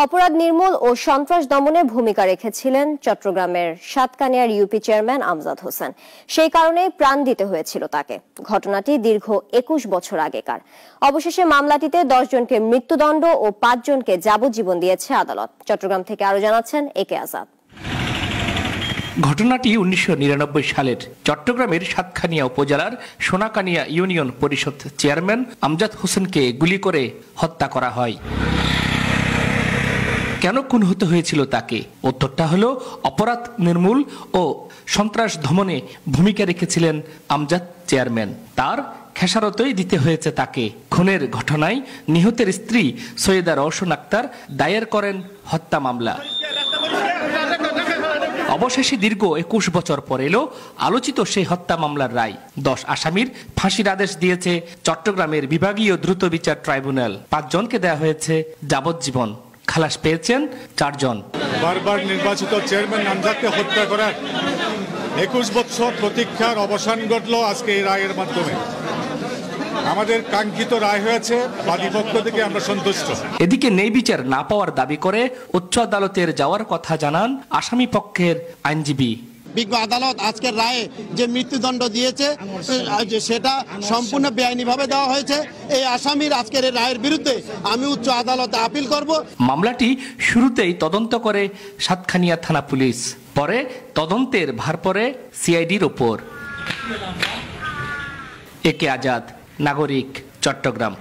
অপরাধ নির্মূল ও সন্ত্রাস দমনে ভূমিকা রেখেছিলেন চট্টগ্রামের সাতকানিয়ার ইউপি চেয়ারম্যান আমজাদ হোসেন। সেই কারণেই প্রাণ দিতে হয়েছিল তাকে। ঘটনাটি দীর্ঘ ২১ বছর আগেকার। অবশেষে মামলাটিতে ১০ জনকে মৃত্যুদণ্ড ও ৫ জনকে যাবজ্জীবন দিয়েছে আদালত। চট্টগ্রাম থেকে আরো জানাচ্ছেন একে আজাদ। ঘটনাটি ১৯৯৯ সালের। চট্টগ্রামের সাতকানিয়া উপজেলার সোনাকানিয়া ইউনিয়ন পরিষদ চেয়ারম্যান আমজাদ হোসেনকে গুলি করে হত্যা করা হয়। কেন খুন হতে হয়েছিল তাকে? উত্তরটা হলো অপরাধ নির্মূল ও সন্ত্রাস দমনে ভূমিকা রেখেছিলেন আমজাদ চেয়ারম্যান। তার খেসারতই দিতে হয়েছে তাকে। খুনের ঘটনায় নিহতের স্ত্রী সৈয়দা রওশন আক্তার দায়ের করেন হত্যা মামলা। অবশেষে দীর্ঘ ২১ বছর পর এলো আলোচিত সেই হত্যা মামলার রায়। ১০ আসামির ফাঁসির আদেশ দিয়েছে চট্টগ্রামের বিভাগীয় দ্রুত বিচার ট্রাইব্যুনাল। ৫ জনকে দেওয়া হয়েছে যাবজ্জীবন। খালাস পেয়েছেন ৪ জন। বারবার নির্বাচিত চেয়ারম্যান আমজাদকে হত্যা করার ২১ বছর প্রতীক্ষার অবসান ঘটল আজকে এই রায়ের মাধ্যমে। আমাদের কাঙ্ক্ষিত রায় হয়েছে, বাদীপক্ষ থেকে আমরা সন্তুষ্ট। এদিকে ন্যায় বিচার না পাওয়ার দাবি করে উচ্চ আদালতের যাওয়ার কথা জানান আসামি পক্ষের আইনজীবী। বিজ্ঞ আদালত আজকের রায়ে যে মৃত্যুদণ্ড দিয়েছে সেটা সম্পূর্ণ বেআইনিভাবে দেওয়া হয়েছে। এই আসামির আজকের এই রায়ের বিরুদ্ধে আমি উচ্চ আদালতে আপিল করব। মামলাটি শুরুতেই তদন্ত করে সাতকানিয়া থানা পুলিশ, পরে তদন্তের ভার পড়ে সিআইডির ওপর। একে আজাদ, নাগরিক, চট্টগ্রাম।